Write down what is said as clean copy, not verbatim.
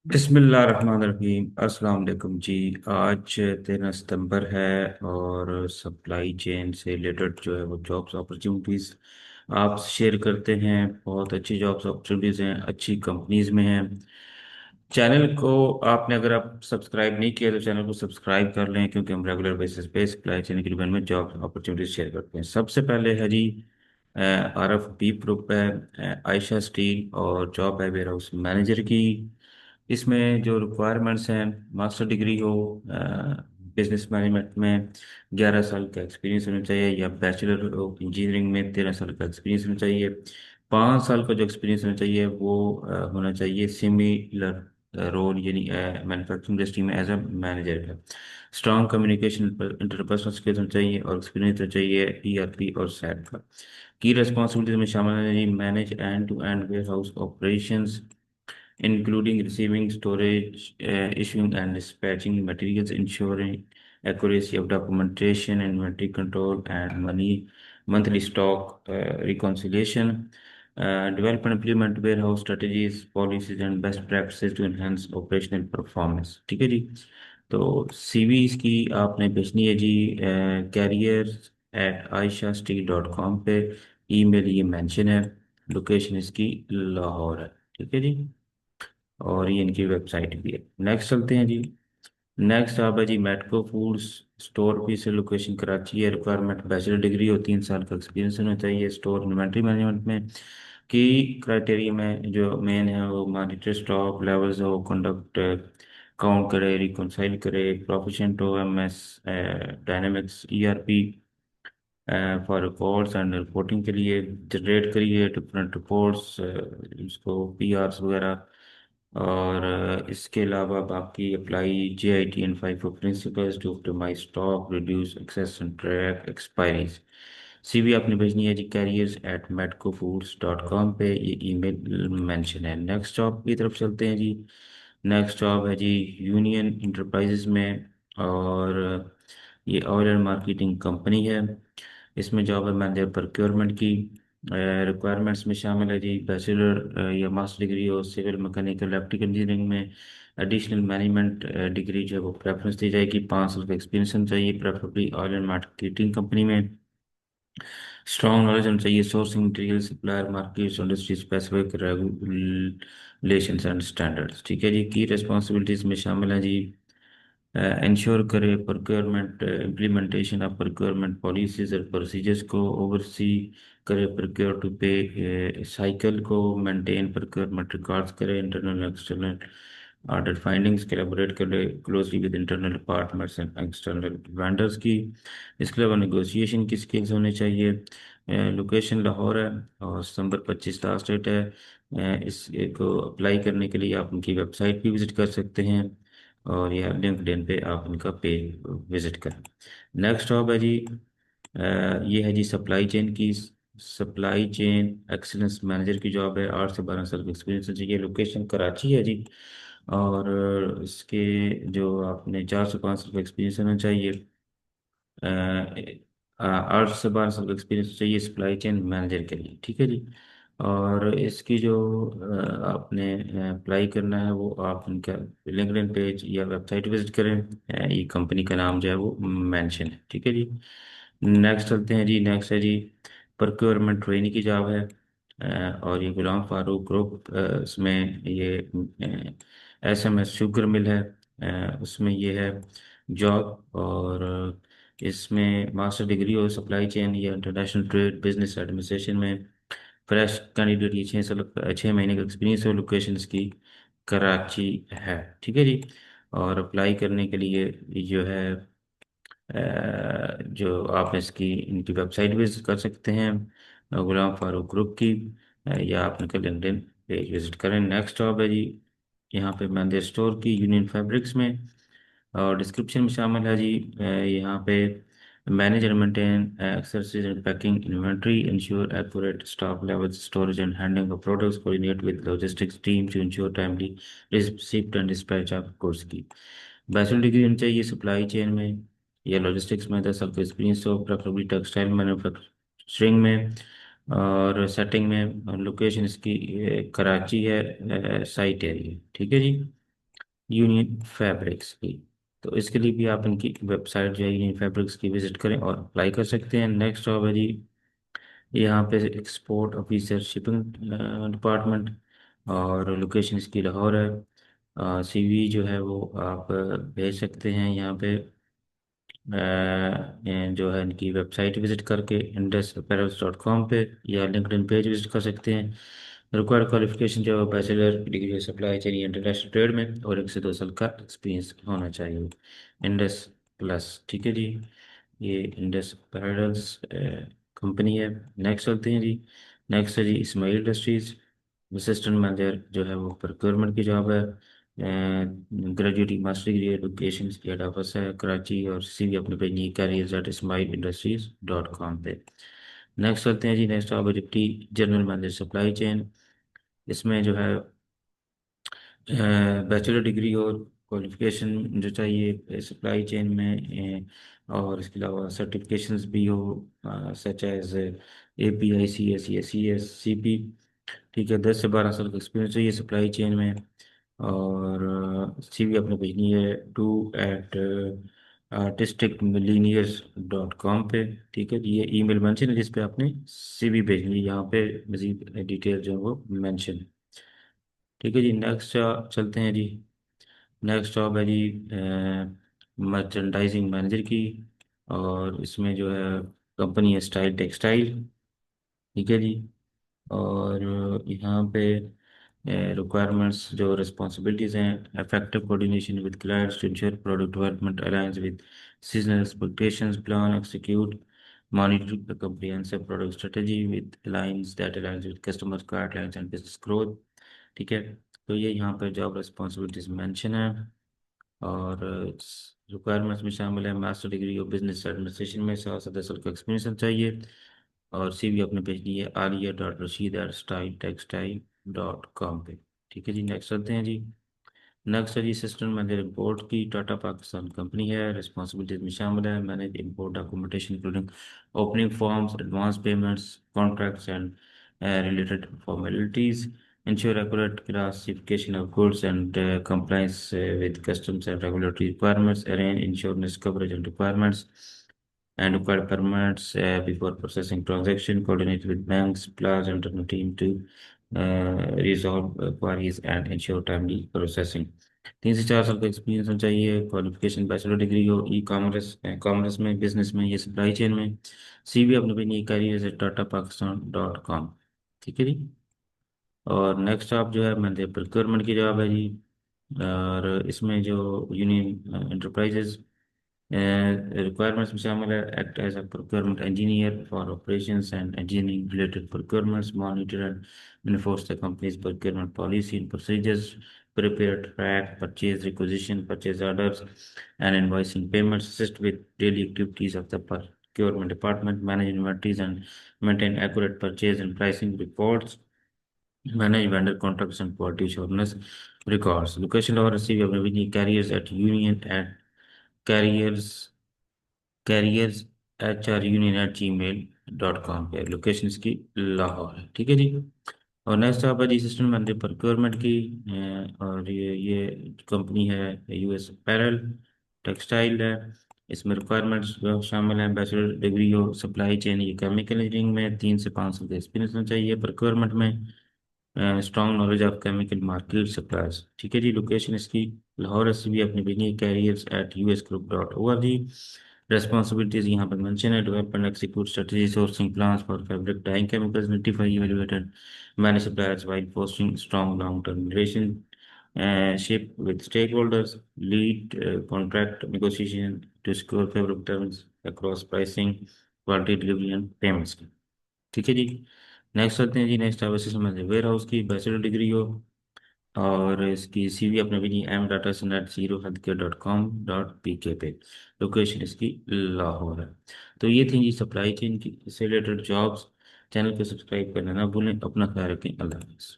बिस्मिल्लाहिर्रहमानिर्रहीम। अस्सलाम वालेकुम जी। आज 13 सितंबर है और सप्लाई चेन से रिलेटेड जो है वो जॉब्स अपॉर्चुनिटीज़ आप शेयर करते हैं। बहुत अच्छी जॉब्स अपॉर्चुनिटीज़ हैं, अच्छी कंपनीज में हैं। चैनल को आपने अगर आप सब्सक्राइब नहीं किया तो चैनल को सब्सक्राइब कर लें, क्योंकि हम रेगुलर बेसिस पे सप्लाई चेन के बारे में जॉब अपॉर्चुनिटीज शेयर करते हैं। सबसे पहले है जी आरफ बी ग्रुप है, आयशा स्टील, और जॉब है वेयर हाउस मैनेजर की। इसमें जो रिक्वायरमेंट्स हैं, मास्टर डिग्री हो बिजनेस मैनेजमेंट में, 11 साल का एक्सपीरियंस होना चाहिए, या बैचलर ऑफ इंजीनियरिंग में 13 साल का एक्सपीरियंस होना चाहिए। 5 साल का जो एक्सपीरियंस होना चाहिए वो होना चाहिए सिमिलर रोल, यानी मैन्युफैक्चरिंग इंडस्ट्री में एज अ मैनेजर का। स्ट्रॉन्ग कम्युनिकेशन इंटरपर्सनल स्किल्स होना चाहिए, और एक्सपीरियंस होना चाहिए ईआरपी और सैप का। की रिस्पॉन्सिबिलिटीज में शामिल है manage end to end warehouse operations, including receiving, storage, issuing, and dispatching materials, ensuring accuracy of documentation, inventory control, and monthly stock reconciliation. Develop and implement warehouse strategies, policies, and best practices to enhance operational performance। ठीक है जी। तो CV इसकी आपने भेजनी है जी careers@aishasteel.com पे। Email ये mention है। लोकेशन इसकी लाहौर है। ठीक है जी। और ये इनकी वेबसाइट भी है। नेक्स्ट चलते हैं जी। नेक्स्ट आप है जी मेटको फूड्स स्टोर पीस है, लोकेशन कराची है। रिक्वायरमेंट बैचलर डिग्री हो, 3 साल का एक्सपीरियंस होना चाहिए स्टोर इन्वेंट्री मैनेजमेंट में। की क्राइटेरिया में जो मेन है वो मॉनिटर स्टॉक लेवल्स हो, कंडक्ट काउंट करे, रिकॉन्साइल करे, प्रोफिशिएंट हो M S Dynamics ERP for records and reporting के लिए, जनरेट करिए डिफरेंट रिपोर्ट्स, इसको पीआरस वगैरह। और इसके अलावा बाकी apply JIT and 5 principles to optimise stock, reduce excess and track expiries. CV आपने भेजनी है जी careers@medcofoods.com पे। ये ईमेल मेंशन है। नेक्स्ट जॉब की तरफ चलते हैं जी। नेक्स्ट जॉब है जी यूनियन इंटरप्राइजेज में, और ये ऑयल एंड मार्केटिंग कंपनी है। इसमें जॉब है मैनेजर प्रोक्योरमेंट की। रिक्वायरमेंट्स में शामिल है जी बैचलर या मास्टर डिग्री हो सिविल मैकेनिकल इलेक्ट्रिकल इंजीनियरिंग में। एडिशनल मैनेजमेंट डिग्री जो है वो प्रेफरेंस दी जाएगी। 5 साल का एक्सपीरियंस होना चाहिए, preferably oil and marketing company में। स्ट्रॉन्ग नॉलेज होना चाहिए sourcing material, supplier, markets, industry specific regulations and standards. ठीक है जी। की रिस्पॉन्सिबिलिटीज में शामिल है जी इंश्योर करे procurement implementation of procurement policies और प्रोसीजर्स को ओवरसी करे, प्रोक्योर टू पे साइकिल को मेंटेन, प्रोक्योरमेंट रिकॉर्ड्स करे, internal external audit findings collaborate करे closely with internal partners and external vendors की। इसके अलावा नेगोशिएशन की स्किल्स होने चाहिए। लोकेशन लाहौर है और December 25 लास्ट डेट है। इसको अप्लाई करने के लिए आप उनकी वेबसाइट भी विजिट कर सकते हैं, और यह लिंक्डइन पे आप इनका पेज विजिट करें। नेक्स्ट जॉब है जी ये है जी सप्लाई चेन की। सप्लाई चेन एक्सीलेंस मैनेजर की जॉब है। 8 से 12 साल का एक्सपीरियंस चाहिए। लोकेशन कराची है जी। और इसके जो आपने 4 से 5 साल का एक्सपीरियंस होना चाहिए। 8 से 12 साल का एक्सपीरियंस चाहिए सप्लाई चेन मैनेजर के लिए। ठीक है जी। और इसकी जो आपने अप्लाई करना है वो आप उनका लिंक्डइन पेज या वेबसाइट विजिट करें। ये कंपनी का नाम जो है वो मेंशन है। ठीक है जी। नेक्स्ट चलते हैं जी। नेक्स्ट है जी प्रोक्योरमेंट ट्रेनी की जॉब है। और ये गुलाम फारूक ग्रुप इसमें ये SMS शुगर मिल है। उसमें ये है जॉब। और इसमें मास्टर डिग्री हो सप्लाई चेन या इंटरनेशनल ट्रेड बिजनेस एडमिनिस्ट्रेशन में। फ्रेश कैंडिडेट ये 6 साल 6 महीने का एक्सपीरियंस हो। लोकेशन इसकी कराची है। ठीक है जी। और अप्लाई करने के लिए जो है जो आप इसकी इनकी वेबसाइट विजिट कर सकते हैं गुलाम फारूक ग्रुप की, या आप इनका लिंक्डइन पेज विजिट करें। नेक्स्ट जॉब है जी यहाँ पे मैनेजर स्टोर की यूनियन फैब्रिक्स में। और डिस्क्रिप्शन में शामिल है जी यहाँ पे manage and maintain exercise and packing inventory, ensure accurate stock levels, storage and handling of products, coordinate with logistics team to ensure timely receipt and dispatch of goods की। Bachelor degree होनी चाहिए supply chain में या logistics में। 10 साल का experience हो, preferably textile manufacturing में और सेटिंग में। लोकेशन इसकी कराची है साइट एरिया। ठीक है जी। यूनियन फैब्रिक्स की। तो इसके लिए भी आप इनकी वेबसाइट जो है यूनियन फैब्रिक्स की विजिट करें और अप्लाई कर सकते हैं। नेक्स्ट जॉब है जी, यहाँ पे एक्सपोर्ट ऑफिसर शिपिंग डिपार्टमेंट, और लोकेशन इसकी लाहौर है। सीवी जो है वो आप भेज सकते हैं यहाँ पे, ये जो है इनकी वेबसाइट विजिट करके indusapparels.com पे, या लिंक्डइन पेज विजिट कर सकते हैं। रिक्वायर्ड क्वालिफिकेशन जो है bachelor degree supply chain international trade में और 1 से 2 साल का एक्सपीरियंस होना चाहिए। इंडस प्लस, ठीक है जी। ये इंडस पैरल्स कंपनी है। नेक्स्ट चलते हैं जी। नेक्स्ट है जी इस्माइल इंडस्ट्रीज, असिस्टेंट मैनेजर जो है वो प्रोक्योरमेंट की जॉब है। ग्रेजुएट मास्टर डिग्री एडुकेशन की हेड ऑफिस है कराची, और सीवी अपने पे नी careers at smile industries dot com पे। नेक्स्ट चलते हैं जी। नेक्स्ट जॉब है deputy general manager supply chain. इसमें जो है बैचलर डिग्री और क्वालिफिकेशन जो चाहिए सप्लाई चेन में, और इसके अलावा सर्टिफिकेशंस भी हो, सच एज APICS या CSCP। ठीक है, 10 से 12 साल का एक्सपीरियंस चाहिए सप्लाई चेन में, और CV अपने भेजनी है to@artisticmillionaires.com पे। ठीक है, ये ईमेल मेंशन है जिस पे आपने CV भेजनी है, यहाँ पे मजीद डिटेल जो है वो मेंशन। ठीक है जी। नेक्स्ट चलते हैं जी। नेक्स्ट जॉब है जी मर्चेंडाइजिंग मैनेजर की, और इसमें जो है कंपनी है स्टाइल टेक्सटाइल। ठीक है जी। और यहाँ पे रिक्वायरमेंट्स जो रिस्पॉन्सिबिलिटीज़ हैं, effective coordination with clients to ensure product development aligns with seasonal expectations, plan execute monitor the comprehensive product strategy with aligns that aligns with customers guidelines and business growth। ठीक है, तो ये यहाँ पर job responsibilities mention है। और requirements में शामिल है मास्टर डिग्री और बिजनेस एडमिनिस्ट्रेशन में 7 से 10 साल का एक्सपीरियंस चाहिए, और CV अपने भेजनी है alia.rashid@styletextile.com पे। ठीक है जी। नेक्स्ट चलते हैं जी। नेक्स्ट है जी असिस्टेंट मैनेजर इम्पोर्ट की, टाटा पाकिस्तान कंपनी है। रिस्पॉन्सिबिलिटीज में शामिल है manage import documentation including opening forms, advance payments, contracts and related formalities, ensure accurate classification of goods and compliance with customs and regulatory requirements, arrange insurance coverage and requirements, and require permits before processing transaction, coordinate with banks, suppliers, and internal team to resolve queries and ensure timely processing। 3 से 4 साल का experience होना चाहिए। Qualification bachelor degree हो e commerce, commerce में, business में, ये supply chain में। CV अपने पे नहीं करिए tataPakistan.com। ठीक है जी। और नेक्स्ट आप जो है मैंने प्रिक्योरमेंट की जॉब है जी, और इसमें जो यूनियन इंटरप्राइजेज रिक्वायरमेंट्स में शामिल है act as a procurement engineer for operations and engineering related procurements, monitor and enforce the company's procurement policy and procedures, prepare, track, purchase requisition, purchase orders, and invoicing payments, assist with daily activities of the procurement department, manage inventories and maintain accurate purchase and pricing reports, manage vendor contracts and quality assurance records. Location or receive availability carriers at union at carriers carriers@union@gmail.com पे। Location इसकी लाहौर है। ठीक है जी। और next आप है जी assistant manager procurement की, और ये कंपनी है US पैरल टेक्सटाइल है। इसमें रिक्वायरमेंट्स जो शामिल हैं बैचलर डिग्री हो सप्लाई चेन या केमिकल इंजीनियरिंग में, 3 से 5 साल का एक्सपीरियंस होना चाहिए प्रोक्योरमेंट में, strong knowledge of chemical market suppliers. ठीक है जी। लोकेशन इसकी लाहौर CV अपनी भेजिए careers@usgroup.org। रेस्पॉन्सिबिलिटीज यहाँ पर मेंशन है development execute strategy sourcing plans for fabric dyeing chemicals, notify evaluated manage suppliers while fostering strong long term relationship with stakeholders, lead contract negotiation to secure favorable terms across pricing, quality delivery and payments। ठीक है जी। Next करते हैं जी। Next services में ware house की bachelor degree हो, और इसकी CV अपने भी m.sin@0healthcare.com.pk पे। लोकेशन इसकी लाहौर है। तो ये थी जी सप्लाई चेन की से रिलेटेड जॉब्स। चैनल को सब्सक्राइब करना ना भूलें। अपना ख्याल रखें। अल्लाह हाफ़िज़।